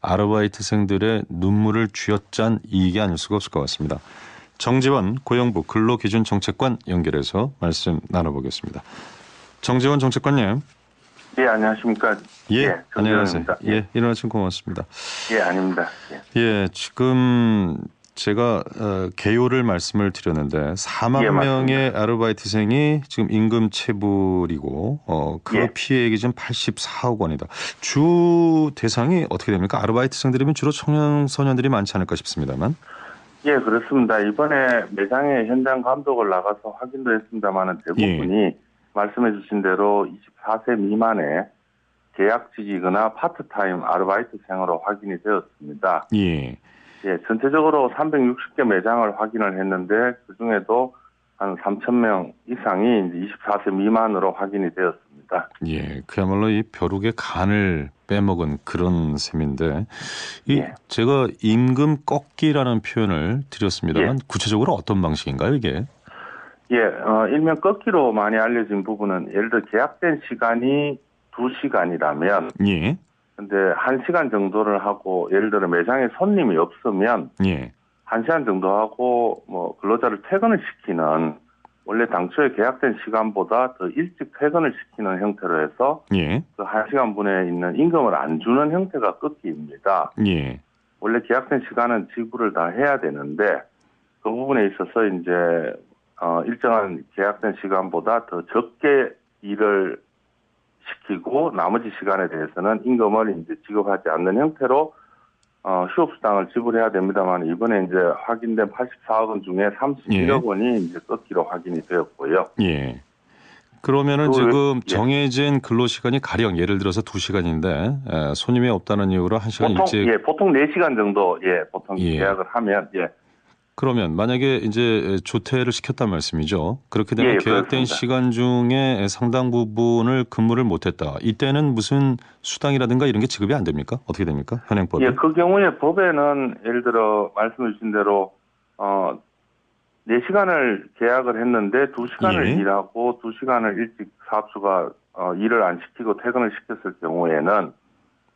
아르바이트생들의 눈물을 쥐어짠 이익이 아닐 수가 없을 것 같습니다. 정지원 고용부 근로기준정책관 연결해서 말씀 나눠보겠습니다. 정지원 정책관님. 예, 안녕하십니까. 예, 안녕하세요. 정지원입니다. 예, 일어나신 고맙습니다. 예, 아닙니다. 예, 지금 제가 개요를 말씀을 드렸는데 4만 예, 명의 아르바이트생이 지금 임금 체불이고 그 예. 피해액이 지금 84억 원이다. 주 대상이 어떻게 됩니까? 아르바이트생들이면 주로 청소년들이 많지 않을까 싶습니다만. 예, 그렇습니다. 이번에 매장에 현장 감독을 나가서 확인도 했습니다만 대부분이 말씀해 주신 대로 24세 미만의 계약직이거나 파트타임 아르바이트생으로 확인이 되었습니다. 예. 예, 전체적으로 360개 매장을 확인을 했는데 그중에도 한 3,000명 이상이 이제 24세 미만으로 확인이 되었습니다. 예, 그야말로 이 벼룩의 간을 빼먹은 그런 셈인데, 예. 제가 임금 꺾기라는 표현을 드렸습니다만 구체적으로 어떤 방식인가요, 이게? 예, 일명 꺾기로 많이 알려진 부분은 예를 들어 계약된 시간이 2시간이라면, 예, 근데 1시간 정도를 하고 예를 들어 매장에 손님이 없으면 예, 1시간 정도 하고 뭐 근로자를 퇴근을 시키는 원래 당초에 계약된 시간보다 더 일찍 퇴근을 시키는 형태로 해서 예, 그 1시간 분에 있는 임금을 안 주는 형태가 꺾기입니다. 예, 원래 계약된 시간은 지불을 다 해야 되는데 그 부분에 있어서 이제 일정한 계약된 시간보다 더 적게 일을 시키고 나머지 시간에 대해서는 임금을 이제 지급하지 않는 형태로 휴업수당을 지불해야 됩니다만 이번에 이제 확인된 84억 원 중에 31억 원이 이제 꺾기로 확인이 되었고요. 예. 그러면은 지금 정해진 근로 시간이 가령 예를 들어서 2시간인데 손님이 없다는 이유로 1시간 일찍 보통 4시간 정도 보통 계약을 하면 그러면 만약에 이제 조퇴를 시켰단 말씀이죠. 그렇게 되면 계약된 그렇습니다. 시간 중에 상당 부분을 근무를 못했다. 이때는 무슨 수당이라든가 이런 게 지급이 안 됩니까? 어떻게 됩니까? 현행법에? 예, 그 경우에 법에는 예를 들어 말씀해 주신 대로 4시간을 계약을 했는데 2시간을 일하고 2시간을 일찍 사업주가 일을 안 시키고 퇴근을 시켰을 경우에는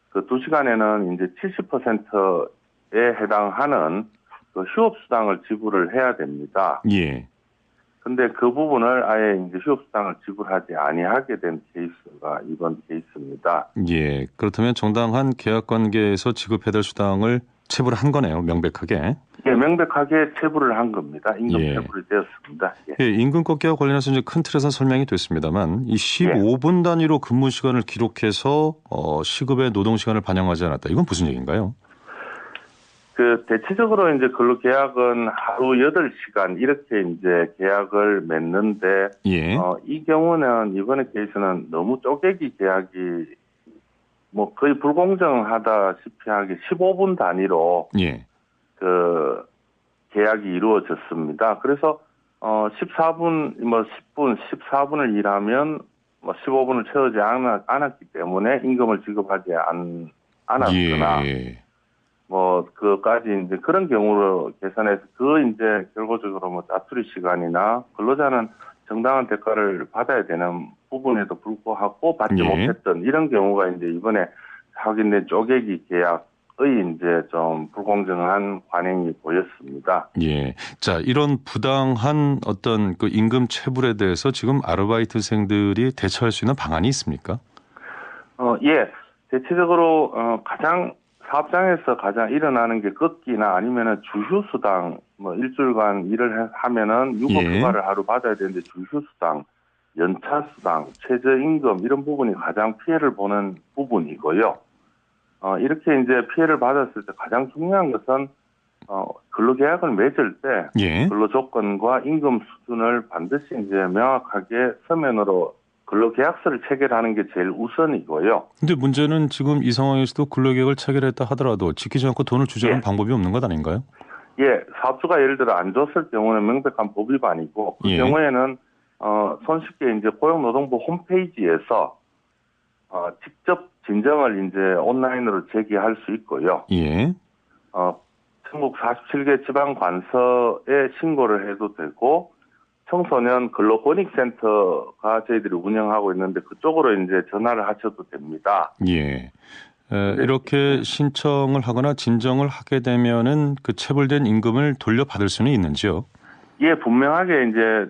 그 2시간에는 이제 70%에 해당하는 그 휴업수당을 지불을 해야 됩니다. 예. 근데 그 부분을 아예 이제 휴업수당을 지불하지 아니하게 된 케이스가 이번 케이스입니다. 예. 그렇다면 정당한 계약 관계에서 지급해야 될 수당을 체불한 거네요. 명백하게. 예, 명백하게 체불을 한 겁니다. 임금 체불이 되었습니다. 예, 임금 꺾기와 관련해서 이제 큰 틀에서 설명이 됐습니다만 이 15분 단위로 근무 시간을 기록해서 시급의 노동 시간을 반영하지 않았다. 이건 무슨 얘기인가요? 대체적으로 이제 근로 계약은 하루 8시간 이렇게 이제 계약을 맺는데, 이 경우는 이번에 케이스는 너무 쪼개기 계약이 뭐 거의 불공정하다시피 하게 15분 단위로 그 계약이 이루어졌습니다. 그래서 14분, 10분, 14분을 일하면 15분을 채우지 않았기 때문에 임금을 지급하지 않았으나 그까지 이제 그런 경우로 계산해서 이제 결과적으로 짜투리 시간이나 근로자는 정당한 대가를 받아야 되는 부분에도 불구하고 받지 못했던 이런 경우가 이제 이번에 확인된 쪼개기 계약의 이제 좀 불공정한 관행이 보였습니다. 예. 자, 이런 부당한 어떤 그 임금 체불에 대해서 지금 아르바이트생들이 대처할 수 있는 방안이 있습니까? 대체적으로 사업장에서 가장 일어나는 게 꺾기나 아니면은 주휴수당, 일주일간 일을 하면은 유급휴가를 하루 받아야 되는데 주휴수당, 연차수당, 최저임금 이런 부분이 가장 피해를 보는 부분이고요. 이렇게 이제 피해를 받았을 때 가장 중요한 것은 근로계약을 맺을 때 근로조건과 임금 수준을 반드시 이제 명확하게 서면으로 근로계약서를 체결하는 게 제일 우선이고요. 근데 문제는 지금 이 상황에서도 근로계약을 체결했다 하더라도 지키지 않고 돈을 주자는 방법이 없는 것 아닌가요? 예, 사업주가 예를 들어 안 줬을 경우는 명백한 법 위반이고 그 경우에는 손쉽게 이제 고용노동부 홈페이지에서 직접 진정을 이제 온라인으로 제기할 수 있고요. 전국 47개 지방관서에 신고를 해도 되고 청소년 근로권익센터가 저희들이 운영하고 있는데 그쪽으로 이제 전화를 하셔도 됩니다. 이렇게 신청을 하거나 진정을 하게 되면은 그 체불된 임금을 돌려받을 수는 있는지요? 예, 분명하게 이제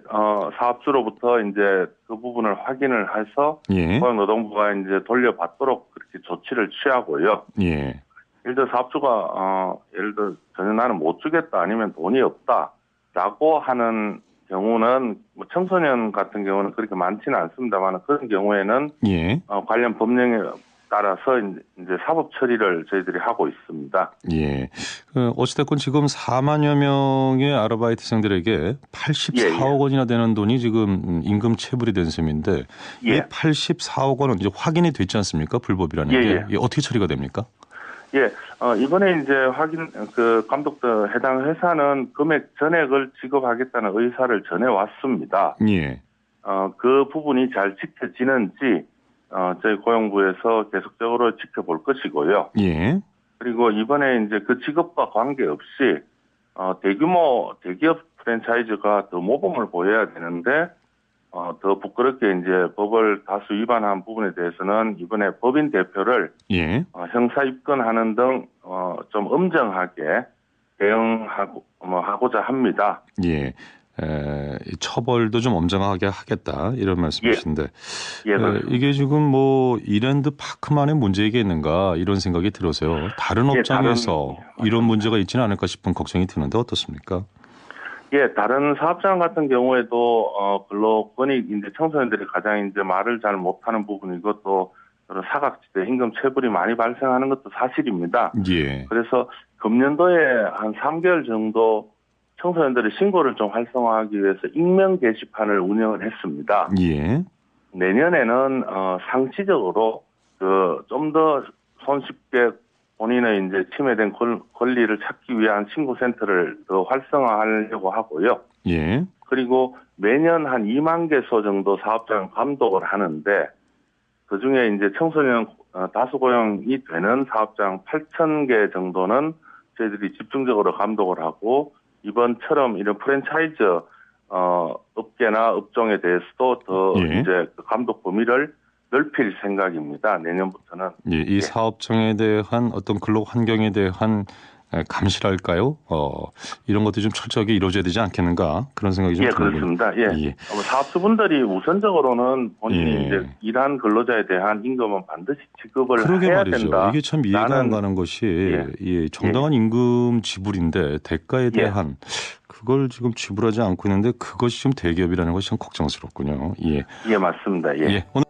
사업주로부터 이제 그 부분을 확인을 해서 예. 고용노동부가 이제 돌려받도록 그렇게 조치를 취하고요. 예. 예를 들어 사업주가 예를 들어 전혀 나는 못 주겠다 아니면 돈이 없다라고 하는 경우는 뭐 청소년 같은 경우는 그렇게 많지는 않습니다만 그런 경우에는 예. 관련 법령에 따라서 이제 사법 처리를 저희들이 하고 있습니다. 예. 어찌됐건 지금 4만여 명의 아르바이트생들에게 84억 원이나 되는 돈이 지금 임금 체불이 된 셈인데 이 84억 원은 이제 확인이 됐지 않습니까? 불법이라는 게. 이게 어떻게 처리가 됩니까? 예, 이번에 이제 감독들 해당 회사는 금액 전액을 지급하겠다는 의사를 전해왔습니다. 예. 그 부분이 잘 지켜지는지, 저희 고용부에서 계속적으로 지켜볼 것이고요. 예. 그리고 이번에 이제 그 지급과 관계없이, 대기업 프랜차이즈가 더 모범을 보여야 되는데, 더 부끄럽게 이제 법을 다수 위반한 부분에 대해서는 이번에 법인 대표를 형사 입건하는 등 좀 엄정하게 대응하고자 합니다. 예. 처벌도 좀 엄정하게 하겠다 이런 말씀이신데 이게 지금 뭐 이랜드 파크만의 문제이겠는가 이런 생각이 들어서요. 다른 업장에서 이런 문제가 있지는 않을까 싶은 걱정이 드는데 어떻습니까? 예, 다른 사업장 같은 경우에도 근로권익 이제 청소년들이 가장 이제 말을 잘 못하는 부분이고 또 사각지대 임금 체불이 많이 발생하는 것도 사실입니다. 예. 그래서 금년도에 한 3개월 정도 청소년들의 신고를 좀 활성화하기 위해서 익명 게시판을 운영을 했습니다. 예. 내년에는 상시적으로 좀 더 손쉽게 본인의 이제 침해된 권리를 찾기 위한 신고센터를 더 활성화하려고 하고요. 예. 그리고 매년 한 2만 개소 정도 사업장 감독을 하는데 그 중에 이제 청소년 다수 고용이 되는 사업장 8,000개 정도는 저희들이 집중적으로 감독을 하고 이번처럼 이런 프랜차이즈 업계나 업종에 대해서도 더 이제 그 감독 범위를 넓힐 생각입니다. 내년부터는. 예, 이 사업장에 대한 어떤 근로 환경에 대한 감시랄까요? 이런 것도 좀 철저하게 이루어져야 되지 않겠는가 그런 생각이 좀 드는군요. 그렇습니다. 예. 사업주분들이 우선적으로는 본인이 이제 일한 근로자에 대한 임금은 반드시 지급을 해야 말이죠. 된다. 이게 참 이해가 안 가는 것이 정당한 임금 지불인데 대가에 대한 그걸 지금 지불하지 않고 있는데 그것이 지금 대기업이라는 것이 참 걱정스럽군요. 예, 맞습니다. 예. 오늘